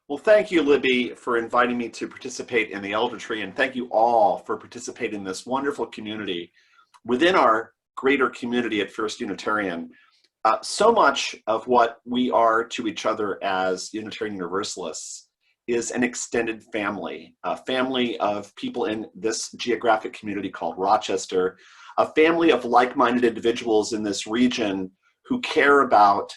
Well, thank you, Libby, for inviting me to participate in the Elder Tree, and thank you all for participating in this wonderful community within our greater community at First Unitarian. So much of what we are to each other as Unitarian Universalists is an extended family, a family of people in this geographic community called Rochester, a family of like-minded individuals in this region who care about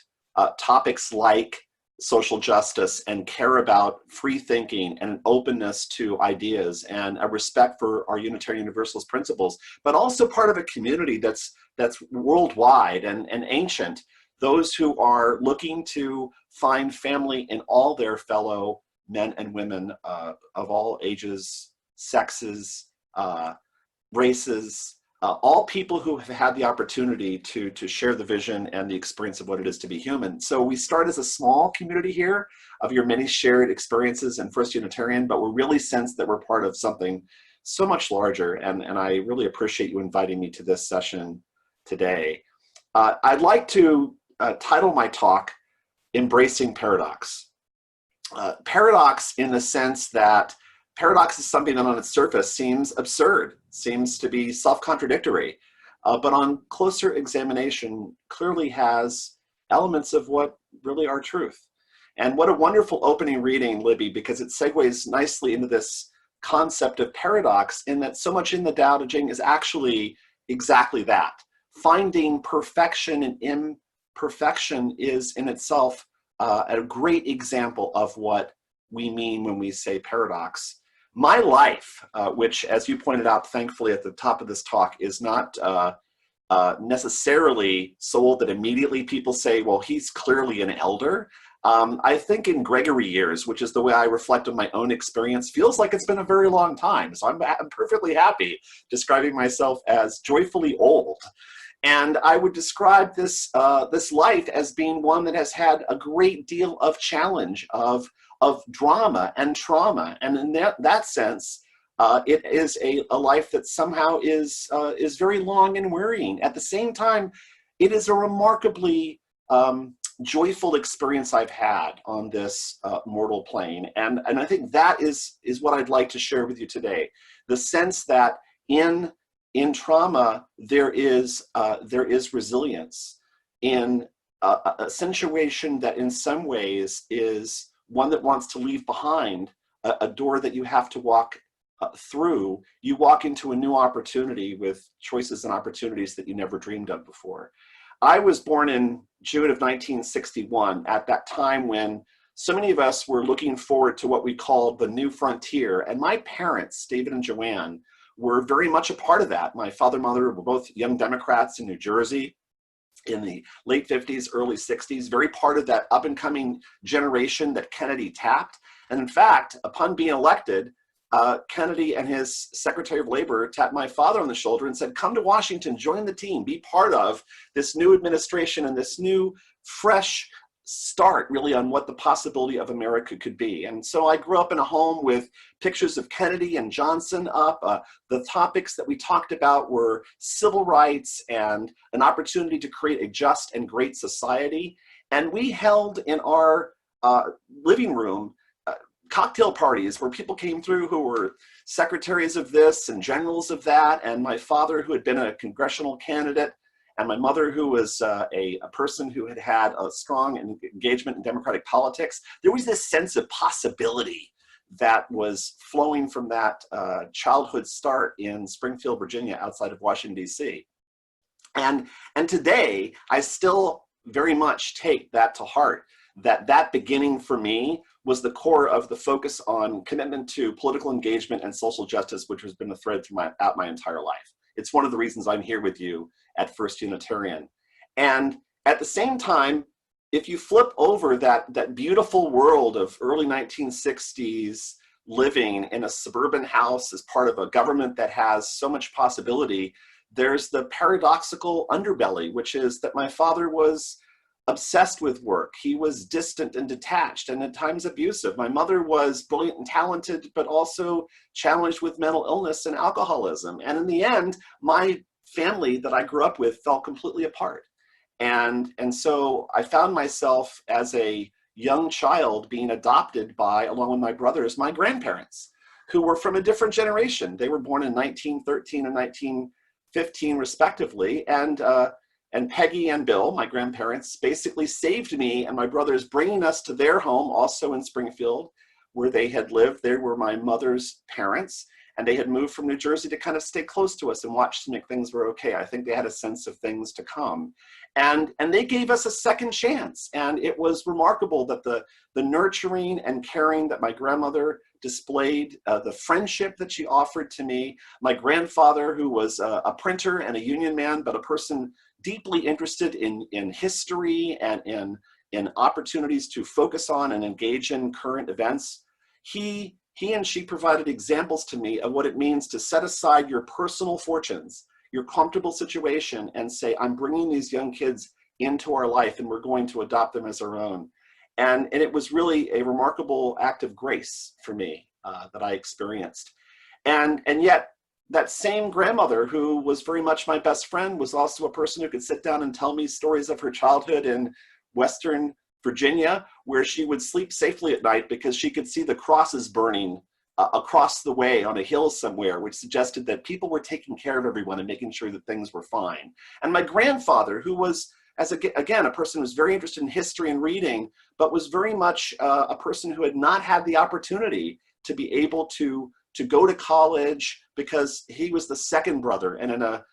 topics like social justice and care about free thinking and an openness to ideas and a respect for our Unitarian Universalist principles, but also part of a community that's worldwide and ancient, those who are looking to find family in all their fellow men and women of all ages, sexes, races, all people who have had the opportunity to share the vision and the experience of what it is to be human. So we start as a small community here of your many shared experiences in First Unitarian, but we're really sense that we're part of something so much larger, and I really appreciate you inviting me to this session today. I'd like to title my talk, Embracing Paradox. Paradox in the sense that paradox is something that on its surface seems absurd, seems to be self-contradictory, but on closer examination clearly has elements of what really are truth. And what a wonderful opening reading, Libby, because it segues nicely into this concept of paradox, in that so much in the Tao Te Ching is actually exactly that. Finding perfection and imperfection is in itself a great example of what we mean when we say paradox. My life, which, as you pointed out, thankfully at the top of this talk, is not necessarily sold that immediately people say, well, he's clearly an elder. I think in Gregory years, which is the way I reflect on my own experience, feels like it's been a very long time. So I'm perfectly happy describing myself as joyfully old. And I would describe this, this life as being one that has had a great deal of challenge, of drama and trauma. And in that sense, it is a life that somehow is very long and wearying. At the same time, it is a remarkably joyful experience I've had on this mortal plane. And I think that is what I'd like to share with you today. The sense that in trauma, there is resilience in a situation that in some ways is one that wants to leave behind a door that you have to walk through. You walk into a new opportunity with choices and opportunities that you never dreamed of before. I was born in June of 1961, at that time when so many of us were looking forward to what we called the new frontier. And my parents, David and Joanne, were very much a part of that. My father and mother were both young Democrats in New Jersey in the late 50s, early 60s, very part of that up and coming generation that Kennedy tapped. And in fact, upon being elected, Kennedy and his Secretary of Labor tapped my father on the shoulder and said, come to Washington, join the team, be part of this new administration and this new, fresh start really on what the possibility of America could be. And so I grew up in a home with pictures of Kennedy and Johnson up. The topics that we talked about were civil rights and an opportunity to create a just and great society. And we held in our living room cocktail parties where people came through who were secretaries of this and generals of that, and my father, who had been a congressional candidate, and my mother, who was a person who had had a strong engagement in democratic politics. There was this sense of possibility that was flowing from that childhood start in Springfield, Virginia, outside of Washington, D.C. And today, I still very much take that to heart, that beginning for me was the core of the focus on commitment to political engagement and social justice, which has been the thread throughout my entire life. It's one of the reasons I'm here with you at First Unitarian. And at the same time, if you flip over that beautiful world of early 1960s living in a suburban house as part of a government that has so much possibility, there's the paradoxical underbelly, which is that my father was obsessed with work. He was distant and detached and at times abusive. My mother was brilliant and talented, but also challenged with mental illness and alcoholism. And in the end, my family that I grew up with fell completely apart. And so I found myself as a young child being adopted by, along with my brothers, my grandparents, who were from a different generation. They were born in 1913 and 1915 respectively. And Peggy and Bill, my grandparents, basically saved me and my brothers, bringing us to their home, also in Springfield, where they had lived. They were my mother's parents, and they had moved from New Jersey to kind of stay close to us and watch to make things were okay. I think they had a sense of things to come. And they gave us a second chance. And it was remarkable that the nurturing and caring that my grandmother displayed, the friendship that she offered to me, my grandfather, who was a printer and a union man, but a person deeply interested in history and in opportunities to focus on and engage in current events. He and she provided examples to me of what it means to set aside your personal fortunes, your comfortable situation, and say, I'm bringing these young kids into our life and we're going to adopt them as our own. And it was really a remarkable act of grace for me that I experienced. And yet, that same grandmother, who was very much my best friend, was also a person who could sit down and tell me stories of her childhood in Western Virginia, where she would sleep safely at night because she could see the crosses burning across the way on a hill somewhere, which suggested that people were taking care of everyone and making sure that things were fine. And my grandfather, who was, again, a person who was very interested in history and reading, but was very much a person who had not had the opportunity to be able to go to college because he was the second brother and in a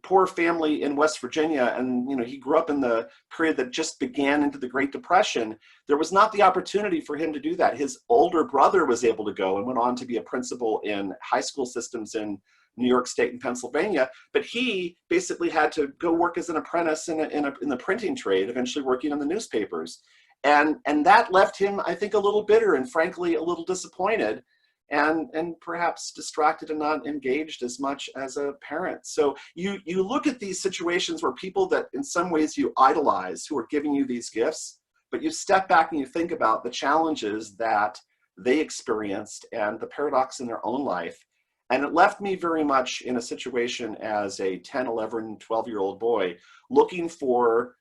poor family in West Virginia. And, you know, he grew up in the period that just began into the Great Depression. There was not the opportunity for him to do that. His older brother was able to go and went on to be a principal in high school systems in New York State and Pennsylvania. But he basically had to go work as an apprentice in the printing trade, eventually working on the newspapers. And that left him, I think, a little bitter and frankly, a little disappointed. And perhaps distracted and not engaged as much as a parent. So you look at these situations where people that in some ways you idolize, who are giving you these gifts, but you step back and you think about the challenges that they experienced and the paradox in their own life. And it left me very much in a situation as a 10, 11, 12-year-old boy looking for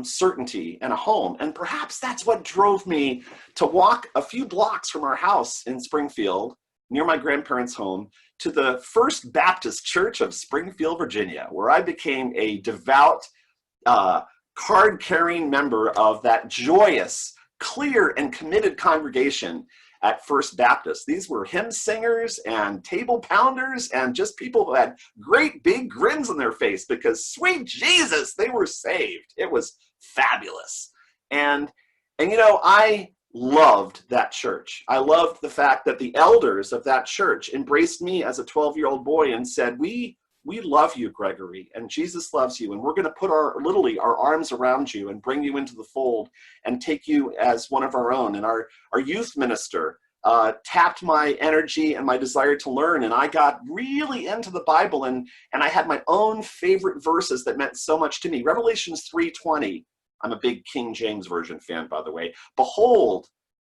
certainty and a home. And perhaps that's what drove me to walk a few blocks from our house in Springfield, near my grandparents' home, to the First Baptist Church of Springfield, Virginia, where I became a devout, card-carrying member of that joyous, clear, and committed congregation at First Baptist. These were hymn singers and table pounders and just people who had great big grins on their face because, sweet Jesus, they were saved. It was fabulous. And you know, I loved that church. I loved the fact that the elders of that church embraced me as a 12-year-old boy and said, we love you, Gregory, and Jesus loves you, and we're going to put literally our arms around you and bring you into the fold and take you as one of our own. And our youth minister tapped my energy and my desire to learn, and I got really into the Bible, and I had my own favorite verses that meant so much to me. Revelations 3:20. I'm a big King James Version fan, by the way. Behold,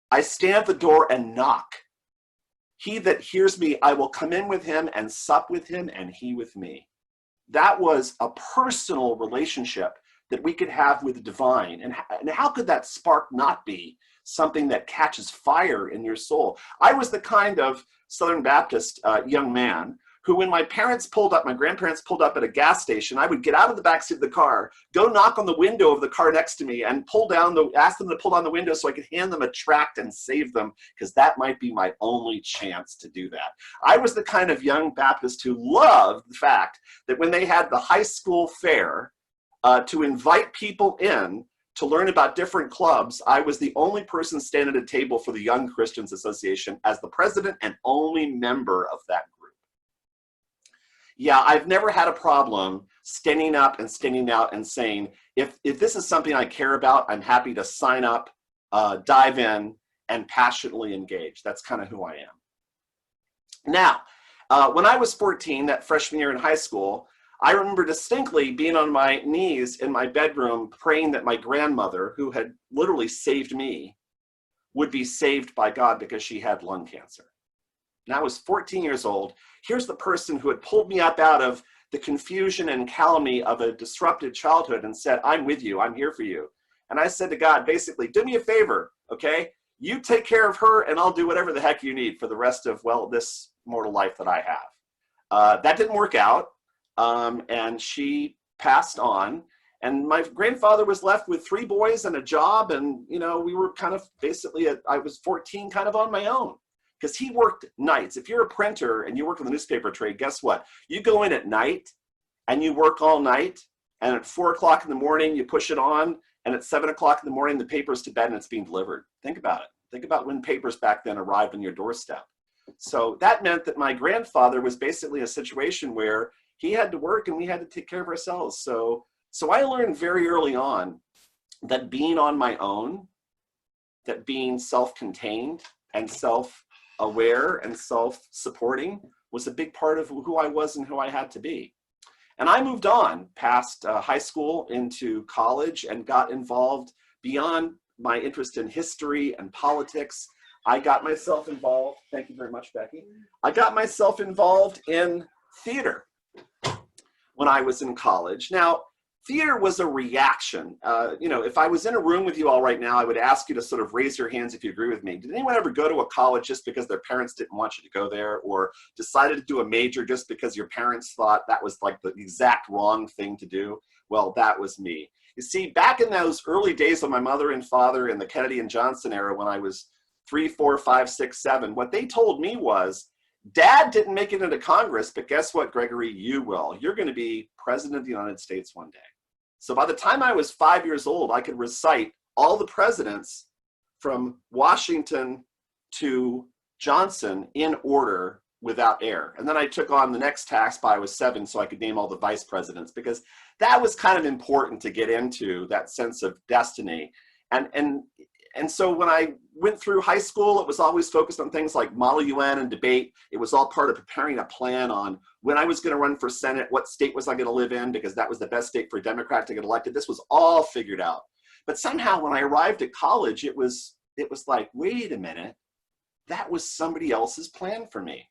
I stand at the door and knock. He that hears me, I will come in with him and sup with him and he with me. That was a personal relationship that we could have with the divine. And how could that spark not be something that catches fire in your soul? I was the kind of Southern Baptist young man who, when my grandparents pulled up at a gas station, I would get out of the backseat of the car, go knock on the window of the car next to me and ask them to pull down the window so I could hand them a tract and save them, because that might be my only chance to do that. I was the kind of young Baptist who loved the fact that when they had the high school fair to invite people in to learn about different clubs, I was the only person standing at a table for the Young Christians Association as the president and only member of that group. Yeah, I've never had a problem standing up and standing out and saying, if this is something I care about, I'm happy to sign up, dive in, and passionately engage. That's kind of who I am. Now, when I was 14, that freshman year in high school, I remember distinctly being on my knees in my bedroom praying that my grandmother, who had literally saved me, would be saved by God because she had lung cancer. And I was 14 years old. Here's the person who had pulled me up out of the confusion and calumny of a disrupted childhood and said, I'm with you, I'm here for you. And I said to God, basically, do me a favor, okay? You take care of her and I'll do whatever the heck you need for the rest of, well, this mortal life that I have. That didn't work out, and she passed on. And my grandfather was left with 3 boys and a job. And, you know, we were kind of basically, I was 14 kind of on my own because he worked nights. If you're a printer and you work in the newspaper trade, guess what? You go in at night and you work all night. And at 4 o'clock in the morning, you push it on. And at 7 o'clock in the morning, the paper's to bed and it's being delivered. Think about it. Think about when papers back then arrived on your doorstep. So that meant that my grandfather was basically in a situation where he had to work and we had to take care of ourselves. So I learned very early on that being on my own, that being self-contained and self-aware and self-supporting was a big part of who I was and who I had to be. And I moved on past high school into college and got involved beyond my interest in history and politics. I got myself involved, thank you very much, Becky. I got myself involved in theater when I was in college. Now, theater was a reaction. You know, if I was in a room with you all right now, I would ask you to sort of raise your hands if you agree with me. Did anyone ever go to a college just because their parents didn't want you to go there, or decided to do a major just because your parents thought that was like the exact wrong thing to do? Well, that was me. You see, back in those early days of my mother and father in the Kennedy and Johnson era, when I was 3, 4, 5, 6, 7, what they told me was, Dad didn't make it into Congress, but guess what, Gregory? You will. You're going to be president of the United States one day. So by the time I was 5 years old, I could recite all the presidents from Washington to Johnson in order without error. And then I took on the next task by I was 7 so I could name all the vice presidents, because that was kind of important to get into that sense of destiny. And so when I went through high school, it was always focused on things like Model UN and debate. It was all part of preparing a plan on when I was going to run for Senate, what state was I going to live in, because that was the best state for a Democrat to get elected. This was all figured out. But somehow when I arrived at college, it was like, wait a minute, that was somebody else's plan for me.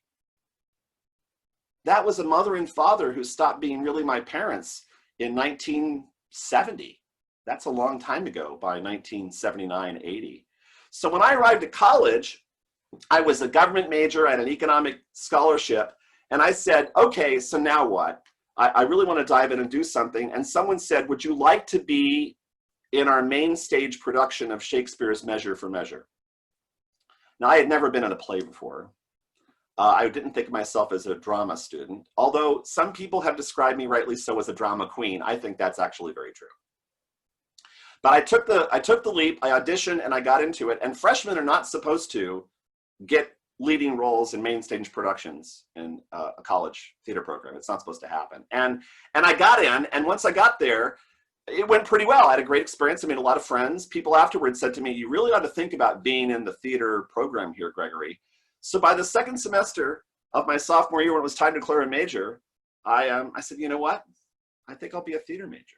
That was a mother and father who stopped being really my parents in 1970. That's a long time ago, by 1979, 80. So when I arrived at college, I was a government major at an economic scholarship. And I said, okay, so now what? I really want to dive in and do something. And someone said, would you like to be in our main stage production of Shakespeare's Measure for Measure? Now, I had never been in a play before. I didn't think of myself as a drama student, although some people have described me rightly so as a drama queen. I think that's actually very true. But I took the leap, I auditioned, and I got into it. And freshmen are not supposed to get leading roles in main stage productions in a college theater program. It's not supposed to happen. And I got in, and once I got there, it went pretty well. I had a great experience. I made a lot of friends. People afterwards said to me, you really ought to think about being in the theater program here, Gregory. So by the second semester of my sophomore year, when it was time to declare a major, I said, you know what? I think I'll be a theater major.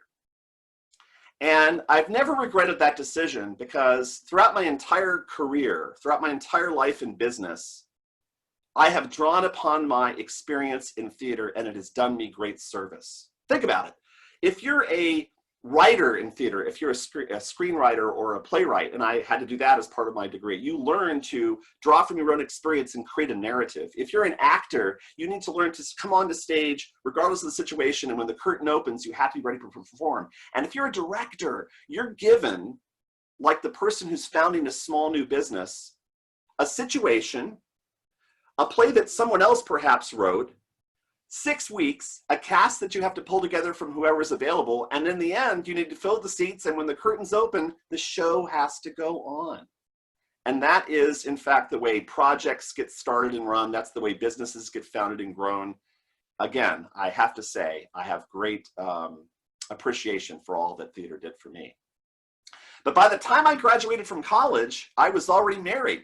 And I've never regretted that decision, because throughout my entire career, throughout my entire life in business, I have drawn upon my experience in theater, and it has done me great service. Think about it. If you're a writer in theater, if you're a screenwriter or a playwright, and I had to do that as part of my degree, you learn to draw from your own experience and create a narrative. If you're an actor, you need to learn to come on the stage regardless of the situation, and when the curtain opens, you have to be ready to perform. And if you're a director, you're given, like the person who's founding a small new business, a situation, a play that someone else perhaps wrote, 6 weeks, a cast that you have to pull together from whoever's available, and in the end, you need to fill the seats, and when the curtains open, the show has to go on. And that is, in fact, the way projects get started and run. That's the way businesses get founded and grown. Again, I have to say, I have great appreciation for all that theater did for me. But by the time I graduated from college, I was already married.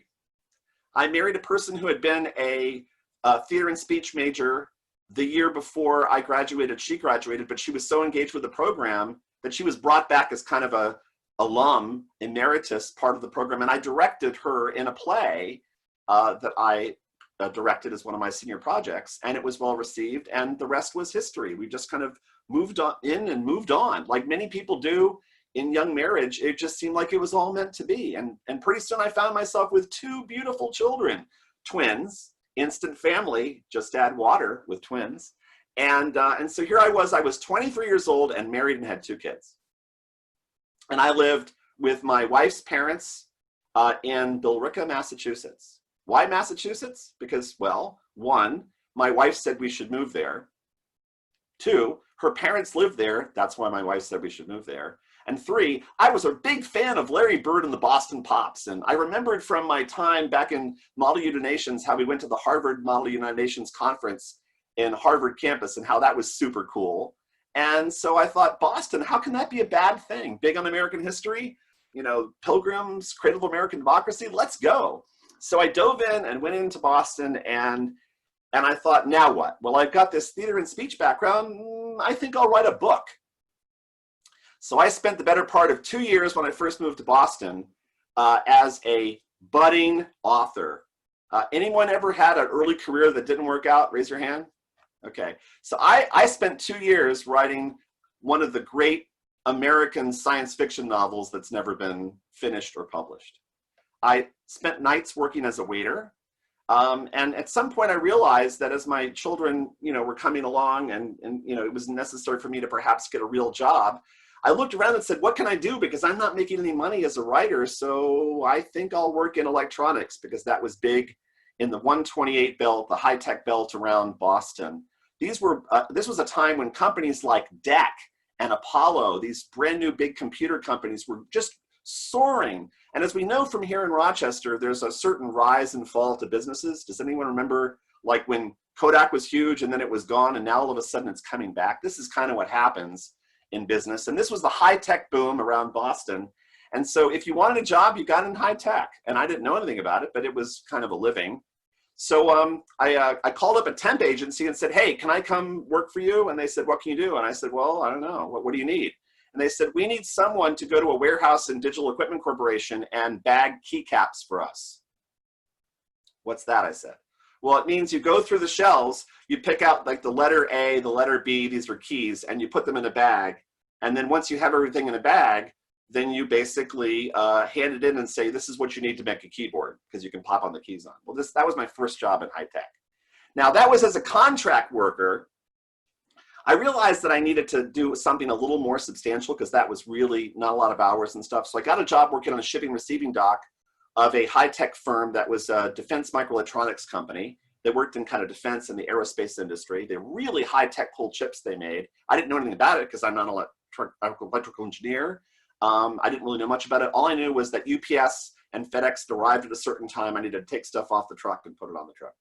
I married a person who had been a theater and speech major the year before I graduated. She graduated, but she was so engaged with the program that she was brought back as kind of a alum, emeritus part of the program. And I directed her in a play that I directed as one of my senior projects, and it was well received, and the rest was history. We just kind of moved on in and moved on, like many people do in young marriage, it just seemed like it was all meant to be. And pretty soon I found myself with two beautiful children, twins, instant family, just add water with twins. And so here I was 23 years old and married and had two kids. And I lived with my wife's parents in Billerica, Massachusetts. Why Massachusetts? Because, well, one, my wife said we should move there. Two, her parents lived there. That's why my wife said we should move there. And three, I was a big fan of Larry Bird and the Boston Pops. And I remembered from my time back in Model United Nations how we went to the Harvard Model United Nations conference in Harvard campus and how that was super cool. And so I thought, Boston, how can that be a bad thing? Big on American history, you know, Pilgrims, cradle of American democracy, let's go. So I dove in and went into Boston, and I thought, now what? Well, I've got this theater and speech background. I think I'll write a book. So I spent the better part of 2 years when I first moved to Boston as a budding author. Anyone ever had an early career that didn't work out? Raise your hand. Okay, so I spent 2 years writing one of the great American science fiction novels that's never been finished or published. I spent nights working as a waiter. And at some point I realized that as my children, you know, were coming along and you know, it was necessary for me to perhaps get a real job, I looked around and said, what can I do? Because I'm not making any money as a writer. So I think I'll work in electronics, because that was big in the 128 belt, the high-tech belt around Boston. This was a time when companies like DEC and Apollo, these brand new big computer companies, were just soaring. And as we know from here in Rochester, there's a certain rise and fall to businesses. Does anyone remember, like, when Kodak was huge and then it was gone and now all of a sudden it's coming back? This is kind of what happens in business. And this was the high-tech boom around Boston. And so if you wanted a job, you got in high-tech. And I didn't know anything about it, but it was kind of a living. So I called up a temp agency and said, hey, can I come work for you? And they said, what can you do? And I said, well, I don't know. What do you need? And they said, we need someone to go to a warehouse in Digital Equipment Corporation and bag keycaps for us. What's that? I said. Well, it means you go through the shelves, you pick out like the letter A, the letter B, these are keys, and you put them in a bag. And then once you have everything in a bag, then you basically hand it in and say, this is what you need to make a keyboard, because you can pop on the keys on. Well, that was my first job in high tech. Now, that was as a contract worker. I realized that I needed to do something a little more substantial, because that was really not a lot of hours and stuff. So I got a job working on a shipping receiving dock of a high-tech firm that was a defense microelectronics company. They worked in kind of defense and the aerospace industry. They're really high-tech cool chips they made. I didn't know anything about it because I'm not an electrical engineer. I didn't really know much about it. All I knew was that UPS and FedEx arrived at a certain time. I needed to take stuff off the truck and put it on the truck.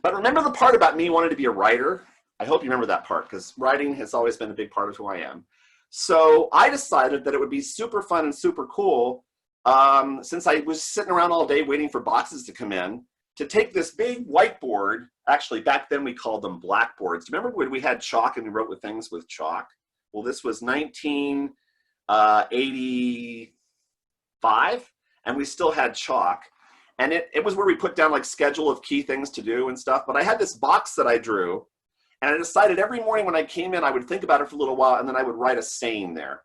But remember the part about me wanting to be a writer? I hope you remember that part, because writing has always been a big part of who I am. So I decided that it would be super fun and super cool, since I was sitting around all day waiting for boxes to come in, to take this big whiteboard. Actually, back then we called them blackboards. Do you remember when we had chalk and we wrote with things with chalk? Well, this was 1985, and we still had chalk. And it was where we put down like schedule of key things to do and stuff. But I had this box that I drew, and I decided every morning when I came in, I would think about it for a little while, and then I would write a saying there.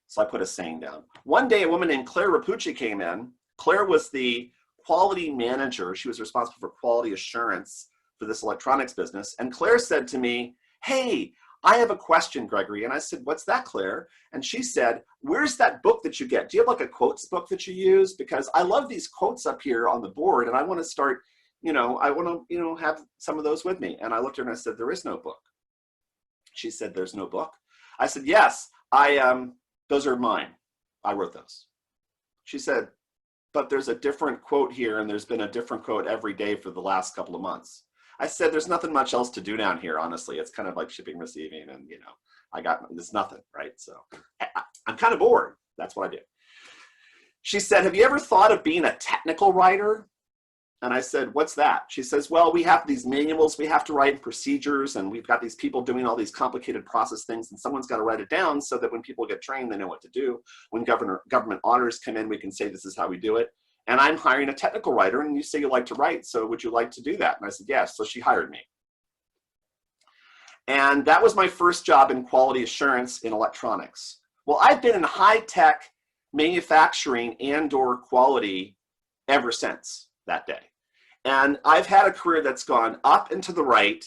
So I put a saying down. One day, a woman named Claire Rapucci came in. Claire was the quality manager. She was responsible for quality assurance for this electronics business. And Claire said to me, hey, I have a question, Gregory. And I said, what's that, Claire? And she said, where's that book that you get? Do you have like a quotes book that you use? Because I love these quotes up here on the board, and I want to start, I want to, have some of those with me. And I looked at her and I said, there is no book. She said, there's no book. I said, yes, those are mine. I wrote those. She said, but there's a different quote here, and there's been a different quote every day for the last couple of months. I said, there's nothing much else to do down here, honestly. It's kind of like shipping, receiving, and there's nothing, right? So I'm kind of bored. That's what I do. She said, have you ever thought of being a technical writer? And I said, what's that? She says, well, we have these manuals we have to write, procedures, and we've got these people doing all these complicated process things, and someone's got to write it down so that when people get trained, they know what to do. When government auditors come in, we can say this is how we do it. And I'm hiring a technical writer, and you say you like to write, so would you like to do that? And I said, yes. So she hired me. And that was my first job in quality assurance in electronics. Well, I've been in high-tech manufacturing and/or quality ever since that day. And I've had a career that's gone up and to the right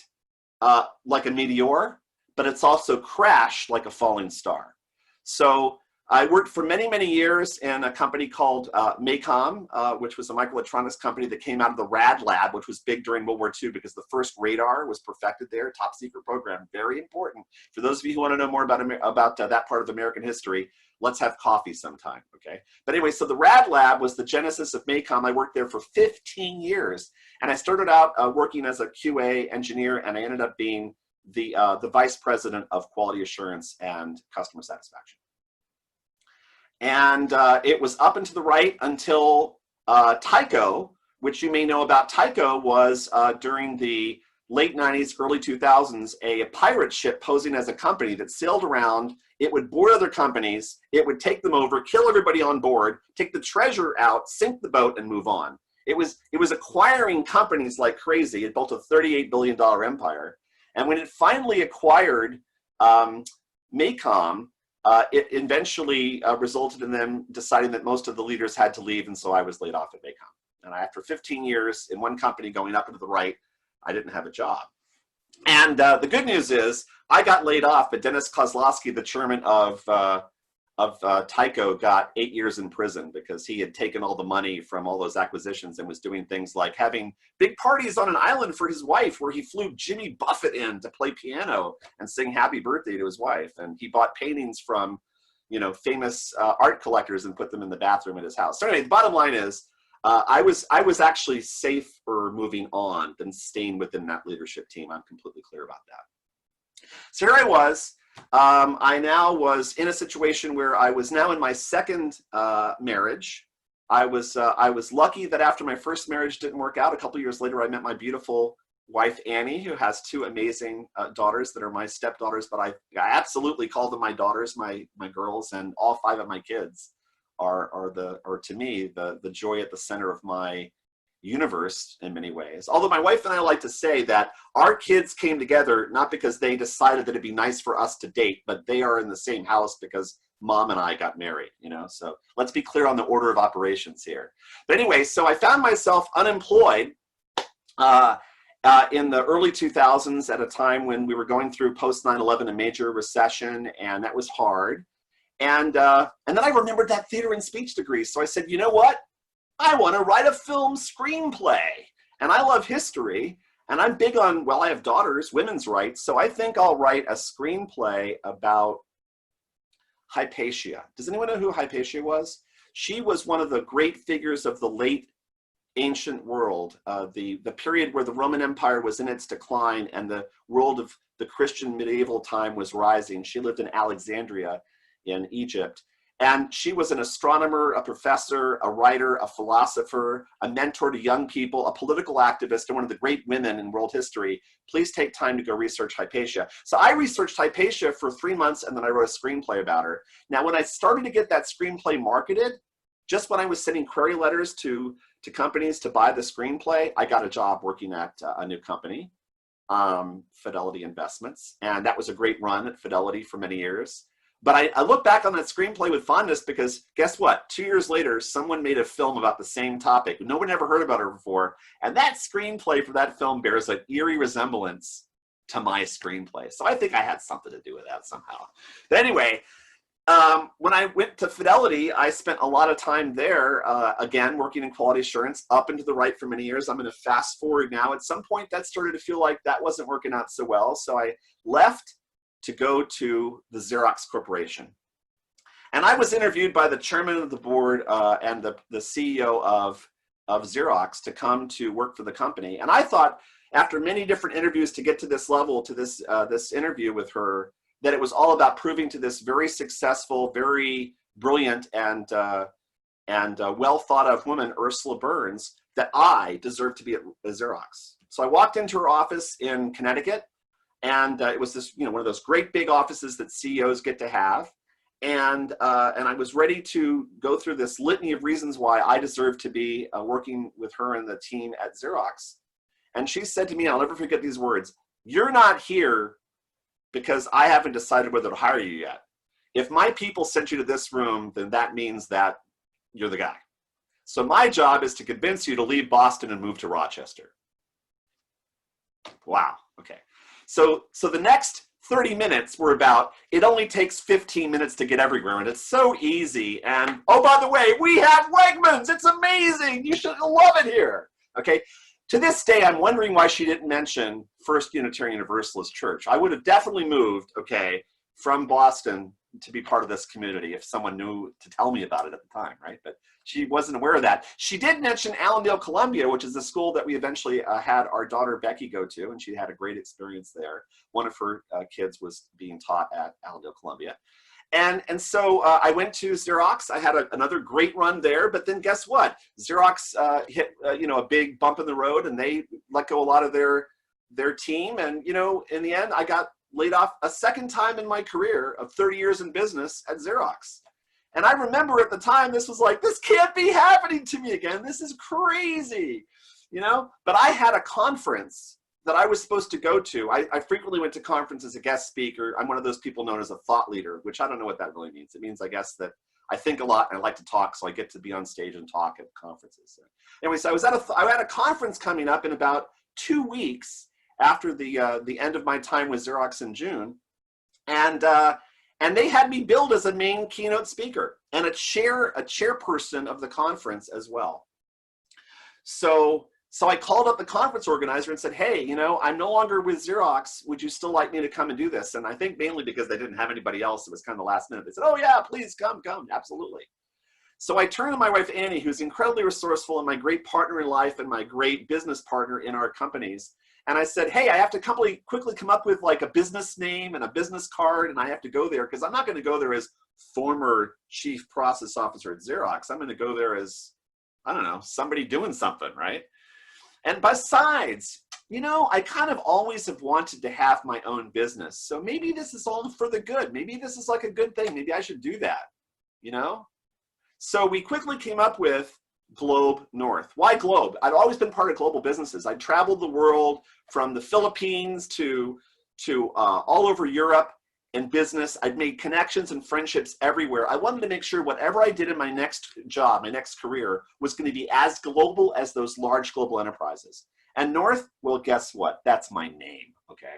like a meteor, but it's also crashed like a falling star. So I worked for many, many years in a company called MACOM, which was a microelectronics company that came out of the RAD lab, which was big during World War II because the first radar was perfected there, top secret program, very important. For those of you who want to know more about that part of American history, let's have coffee sometime, okay? But anyway, so the RAD lab was the genesis of MACOM. I worked there for 15 years, and I started out working as a QA engineer, and I ended up being the vice president of quality assurance and customer satisfaction. And it was up and to the right until Tyco, which you may know about. Tyco was during the late 90s, early 2000s, a pirate ship posing as a company that sailed around. It would board other companies, it would take them over, kill everybody on board, take the treasure out, sink the boat, and move on. It was acquiring companies like crazy. It built a $38 billion empire. And when it finally acquired MACOM, it eventually resulted in them deciding that most of the leaders had to leave, and so I was laid off at MACOM. And after 15 years in one company going up and to the right, I didn't have a job. And the good news is I got laid off, but Dennis Kozlowski, the chairman of Tyco, got 8 years in prison because he had taken all the money from all those acquisitions and was doing things like having big parties on an island for his wife where he flew Jimmy Buffett in to play piano and sing happy birthday to his wife. And he bought paintings from, you know, famous art collectors and put them in the bathroom at his house. So anyway, the bottom line is I was actually safer moving on than staying within that leadership team. I'm completely clear about that. So here I was. I now was in a situation where I was now in my second marriage. I was lucky that after my first marriage didn't work out, a couple years later I met my beautiful wife Annie, who has two amazing daughters that are my stepdaughters, but I absolutely call them my daughters, my girls, and all five of my kids are to me the joy at the center of my universe in many ways. Although my wife and I like to say that our kids came together not because they decided that it'd be nice for us to date, but they are in the same house because mom and I got married, you know. So let's be clear on the order of operations here. But anyway, so I found myself unemployed in the early 2000s at a time when we were going through post 9/11, a major recession, and that was hard. And then I remembered that theater and speech degree. So I said, you know what? I want to write a film screenplay. And I love history. And I'm big on, well, I have daughters, women's rights. So I think I'll write a screenplay about Hypatia. Does anyone know who Hypatia was? She was one of the great figures of the late ancient world, the period where the Roman Empire was in its decline and the world of the Christian medieval time was rising. She lived in Alexandria in Egypt. And she was an astronomer, a professor, a writer, a philosopher, a mentor to young people, a political activist, and one of the great women in world history. Please take time to go research Hypatia. So I researched Hypatia for 3 months, and then I wrote a screenplay about her. Now, when I started to get that screenplay marketed, just when I was sending query letters to companies to buy the screenplay, I got a job working at a new company, Fidelity Investments. And that was a great run at Fidelity for many years. But I look back on that screenplay with fondness because guess what? 2 years later, someone made a film about the same topic. No one ever heard about her before. And that screenplay for that film bears an eerie resemblance to my screenplay. So I think I had something to do with that somehow. But anyway, when I went to Fidelity, I spent a lot of time there, again, working in quality assurance, up and to the right for many years. I'm going to fast forward now. At some point, that started to feel like that wasn't working out so well. So I left to go to the Xerox Corporation. And I was interviewed by the chairman of the board and the CEO of Xerox to come to work for the company. And I thought, after many different interviews to get to this level, to this interview with her, that it was all about proving to this very successful, very brilliant, and well thought of woman, Ursula Burns, that I deserved to be at Xerox. So I walked into her office in Connecticut. And it was this, one of those great big offices that CEOs get to have. And I was ready to go through this litany of reasons why I deserved to be working with her and the team at Xerox. And she said to me, I'll never forget these words, "You're not here because I haven't decided whether to hire you yet. if my people sent you to this room, then that means that you're the guy. So my job is to convince you to leave Boston and move to Rochester. Wow, okay. So the next 30 minutes were about, it only takes 15 minutes to get everywhere, and it's so easy. And oh, by the way, we have Wegmans. It's amazing. You should love it here. Okay. To this day, I'm wondering why she didn't mention First Unitarian Universalist Church. I would have definitely moved, okay, from Boston to be part of this community if someone knew to tell me about it at the time, right? But she wasn't aware of that. She did mention Allendale, Columbia, which is the school that we eventually had our daughter Becky go to, and she had a great experience there. One of her kids was being taught at Allendale, Columbia. And so I went to Xerox. I had another great run there, but then guess what? Xerox hit a big bump in the road, and they let go a lot of their team. And in the end, I got laid off a second time in my career of 30 years in business at Xerox. And I remember at the time, this was like, this can't be happening to me again. This is crazy, But I had a conference that I was supposed to go to. I frequently went to conferences as a guest speaker. I'm one of those people known as a thought leader, which I don't know what that really means. It means, I guess, that I think a lot and I like to talk, so I get to be on stage and talk at conferences. So anyway, so I had a conference coming up in about 2 weeks after the end of my time with Xerox in June, and they had me billed as a main keynote speaker and a chairperson of the conference as well. So I called up the conference organizer and said, hey, I'm no longer with Xerox. Would you still like me to come and do this? And I think mainly because they didn't have anybody else. It was kind of the last minute. They said, oh yeah, please come, absolutely. So I turned to my wife, Annie, who's incredibly resourceful and my great partner in life and my great business partner in our companies. And I said, hey, I have to quickly come up with like a business name and a business card, and I have to go there because I'm not going to go there as former chief process officer at Xerox. I'm going to go there as, I don't know, somebody doing something, right? And besides, I kind of always have wanted to have my own business. So maybe this is all for the good. Maybe this is like a good thing. Maybe I should do that, So we quickly came up with Globe North. Why Globe? I'd always been part of global businesses. I traveled the world from the Philippines to all over Europe in business. I'd made connections and friendships everywhere. I wanted to make sure whatever I did in my next job, my next career, was going to be as global as those large global enterprises. And North, well, guess what? That's my name, okay?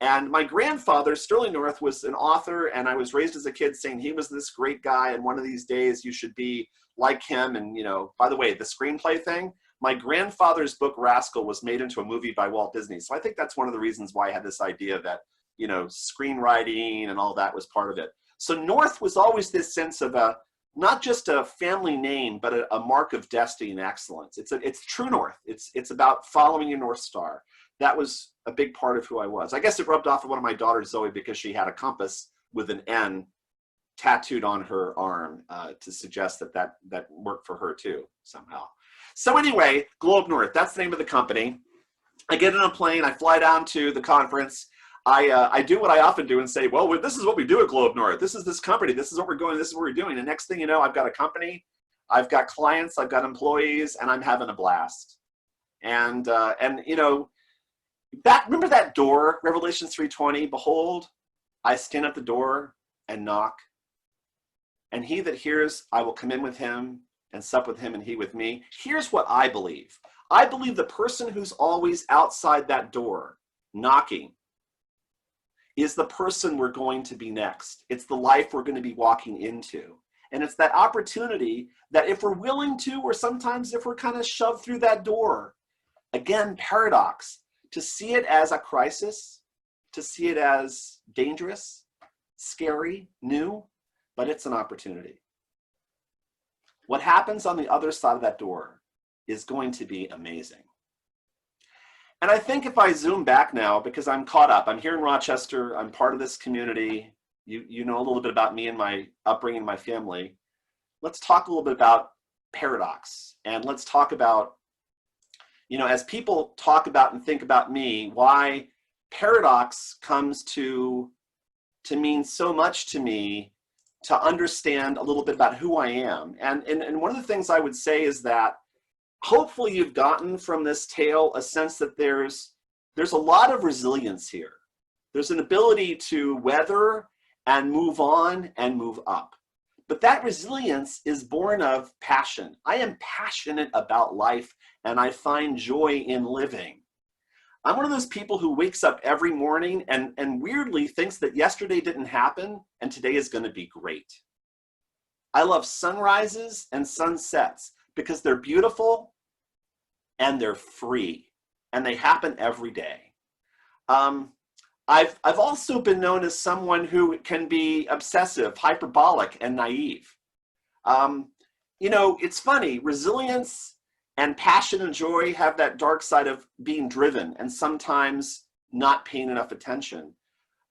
And my grandfather, Sterling North, was an author, and I was raised as a kid saying he was this great guy, and one of these days you should be like him. And, by the way, the screenplay thing, my grandfather's book, Rascal, was made into a movie by Walt Disney. So I think that's one of the reasons why I had this idea that, screenwriting and all that was part of it. So North was always this sense of not just a family name, but a mark of destiny and excellence. It's true north. It's about following your North Star. That was a big part of who I was. I guess it rubbed off of one of my daughters, Zoe, because she had a compass with an N tattooed on her arm to suggest that worked for her too, somehow. So anyway, Globe North, that's the name of the company. I get on a plane, I fly down to the conference. I do what I often do and say, well, this is what we do at Globe North. This is this company. This is what we're going. This is what we're doing. And next thing you know, I've got a company, I've got clients, I've got employees, and I'm having a blast. And remember that door, Revelation 3:20, behold, I stand at the door and knock. And he that hears, I will come in with him and sup with him and he with me. Here's what I believe. I believe the person who's always outside that door knocking is the person we're going to be next. It's the life we're going to be walking into. And it's that opportunity that if we're willing to, or sometimes if we're kind of shoved through that door, again, paradox, to see it as a crisis, to see it as dangerous, scary, new, but it's an opportunity. What happens on the other side of that door is going to be amazing. And I think if I zoom back now, because I'm caught up, I'm here in Rochester, I'm part of this community, you know a little bit about me and my upbringing, my family. Let's talk a little bit about paradox, and let's talk about, as people talk about and think about me, why paradox comes to mean so much to me, to understand a little bit about who I am. And one of the things I would say is that hopefully you've gotten from this tale a sense that there's a lot of resilience here. There's an ability to weather and move on and move up. But that resilience is born of passion. I am passionate about life and I find joy in living. I'm one of those people who wakes up every morning and weirdly thinks that yesterday didn't happen and today is going to be great. I love sunrises and sunsets because they're beautiful and they're free and they happen every day. I've also been known as someone who can be obsessive, hyperbolic, and naive. You know, it's funny, resilience and passion and joy have that dark side of being driven and sometimes not paying enough attention.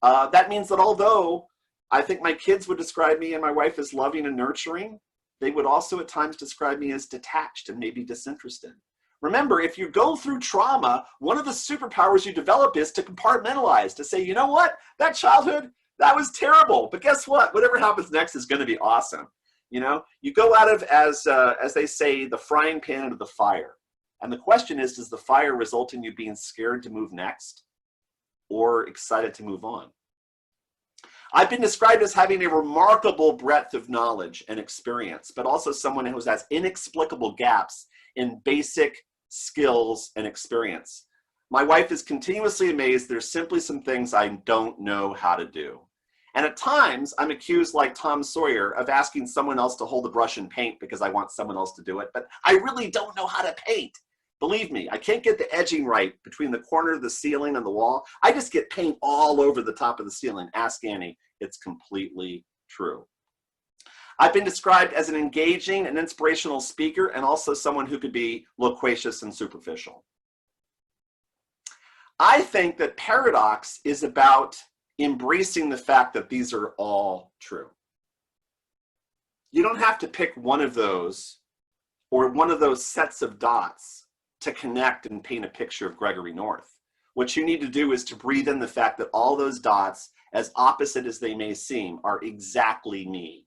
That means that although I think my kids would describe me and my wife as loving and nurturing, they would also at times describe me as detached and maybe disinterested. Remember, if you go through trauma, one of the superpowers you develop is to compartmentalize, to say, you know what, that childhood, that was terrible, but guess what? Whatever happens next is going to be awesome. You know, you go out of, as they say, the frying pan into the fire. And the question is, does the fire result in you being scared to move next or excited to move on? I've been described as having a remarkable breadth of knowledge and experience, but also someone who has inexplicable gaps in basic skills and experience. My wife is continuously amazed there's simply some things I don't know how to do. And at times, I'm accused, like Tom Sawyer, of asking someone else to hold the brush and paint because I want someone else to do it, but I really don't know how to paint. Believe me, I can't get the edging right between the corner of the ceiling and the wall. I just get paint all over the top of the ceiling. Ask Annie, it's completely true. I've been described as an engaging and inspirational speaker and also someone who could be loquacious and superficial. I think that paradox is about embracing the fact that these are all true. You don't have to pick one of those or one of those sets of dots to connect and paint a picture of Gregory North. What you need to do is to breathe in the fact that all those dots, as opposite as they may seem, are exactly me.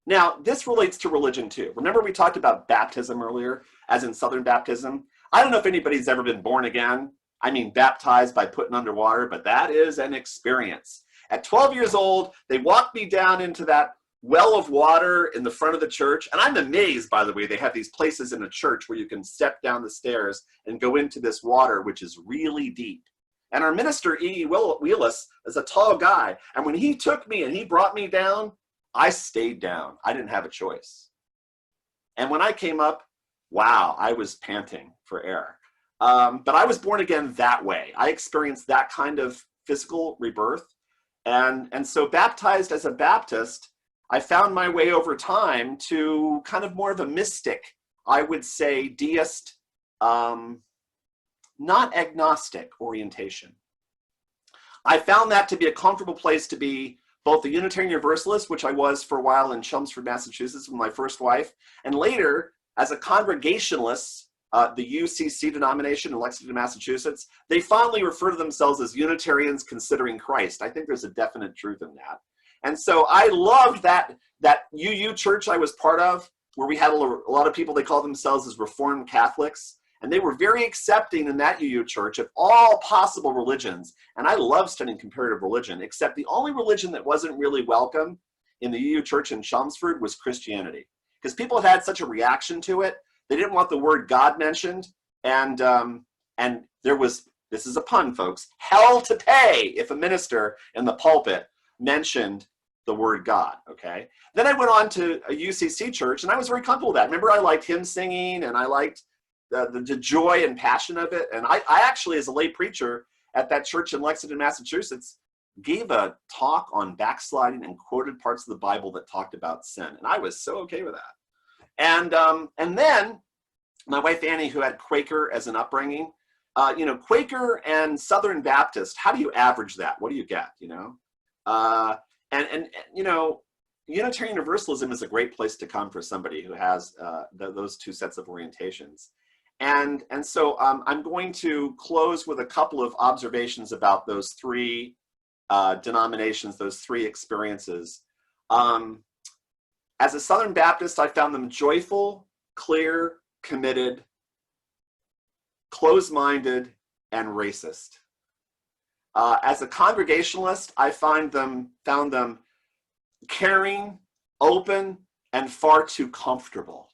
Now, this relates to religion too. Remember we talked about baptism earlier, as in Southern baptism? I don't know if anybody's ever been born again. I mean, baptized by putting underwater, but that is an experience. At 12 years old, they walked me down into that well of water in the front of the church. And I'm amazed, by the way, they have these places in a church where you can step down the stairs and go into this water, which is really deep. And our minister, E. Wheelis, is a tall guy. And when he took me and he brought me down, I stayed down. I didn't have a choice. And when I came up, wow, I was panting for air. But I was born again that way. I experienced that kind of physical rebirth. And so baptized as a Baptist, I found my way over time to kind of more of a mystic, I would say deist, not agnostic orientation. I found that to be a comfortable place to be both a Unitarian Universalist, which I was for a while in Chelmsford, Massachusetts with my first wife, and later as a Congregationalist, the UCC denomination in Lexington, Massachusetts. They fondly refer to themselves as Unitarians considering Christ. I think there's a definite truth in that. And so I loved that UU church I was part of, where we had a lot of people, they call themselves as Reformed Catholics. And they were very accepting in that UU church of all possible religions. And I love studying comparative religion, except the only religion that wasn't really welcome in the UU church in Chelmsford was Christianity. Because people had such a reaction to it. They didn't want the word God mentioned. And there was, this is a pun, folks, hell to pay if a minister in the pulpit mentioned the word God, okay? Then I went on to a UCC church, and I was very comfortable with that. Remember, I liked hymn singing, and I liked the joy and passion of it. And I actually, as a lay preacher at that church in Lexington, Massachusetts, gave a talk on backsliding and quoted parts of the Bible that talked about sin. And I was so okay with that. And then my wife, Annie, who had Quaker as an upbringing, Quaker and Southern Baptist, how do you average that? What do you get, Unitarian Universalism is a great place to come for somebody who has those two sets of orientations. And so I'm going to close with a couple of observations about those three denominations, those three experiences. As a Southern Baptist, I found them joyful, clear, committed, closed-minded, and racist. As a Congregationalist, I found them caring, open, and far too comfortable.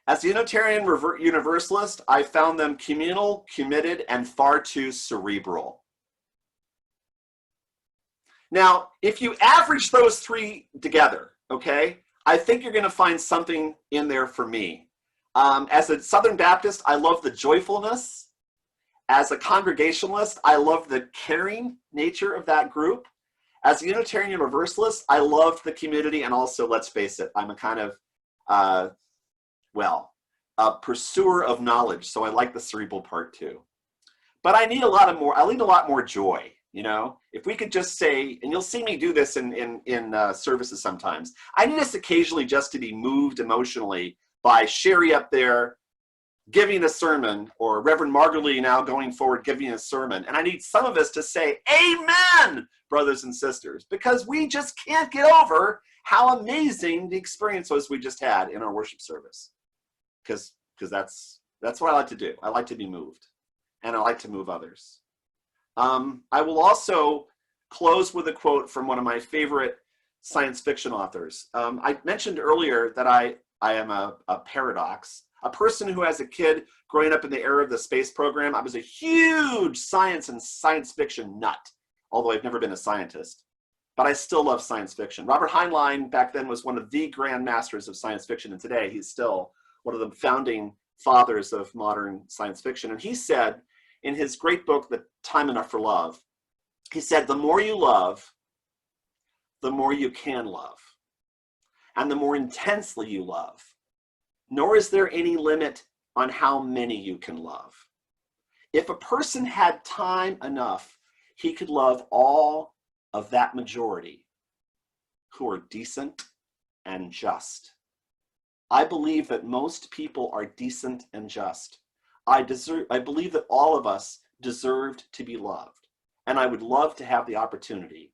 As a Unitarian Universalist, I found them communal, committed, and far too cerebral. Now, if you average those three together, okay, I think you're going to find something in there for me. As a Southern Baptist, I love the joyfulness. As a Congregationalist, I love the caring nature of that group. As a Unitarian Universalist, I love the community, and also, let's face it, I'm a kind of, a pursuer of knowledge, so I like the cerebral part too. But I need a lot more joy, you know? If we could just say, and you'll see me do this in services sometimes, I need us occasionally just to be moved emotionally by Sherry up there giving a sermon, or Reverend Marguerite now going forward giving a sermon. And I need some of us to say, amen, brothers and sisters, because we just can't get over how amazing the experience was we just had in our worship service. Because that's what I like to do. I like to be moved, and I like to move others. I will also close with a quote from one of my favorite science fiction authors. I mentioned earlier that I am a paradox. A person who, as a kid growing up in the era of the space program, I was a huge science and science fiction nut, although I've never been a scientist. But I still love science fiction. Robert Heinlein back then was one of the grand masters of science fiction, and today he's still one of the founding fathers of modern science fiction. And he said in his great book, The Time Enough for Love, he said, the more you love, the more you can love, and the more intensely you love, nor is there any limit on how many you can love. If a person had time enough, he could love all of that majority who are decent and just. I believe that most people are decent and just. I believe that all of us deserved to be loved. And I would love to have the opportunity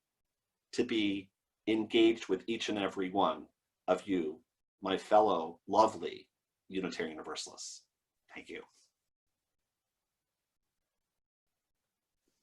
to be engaged with each and every one of you, my fellow lovely Unitarian Universalists. Thank you.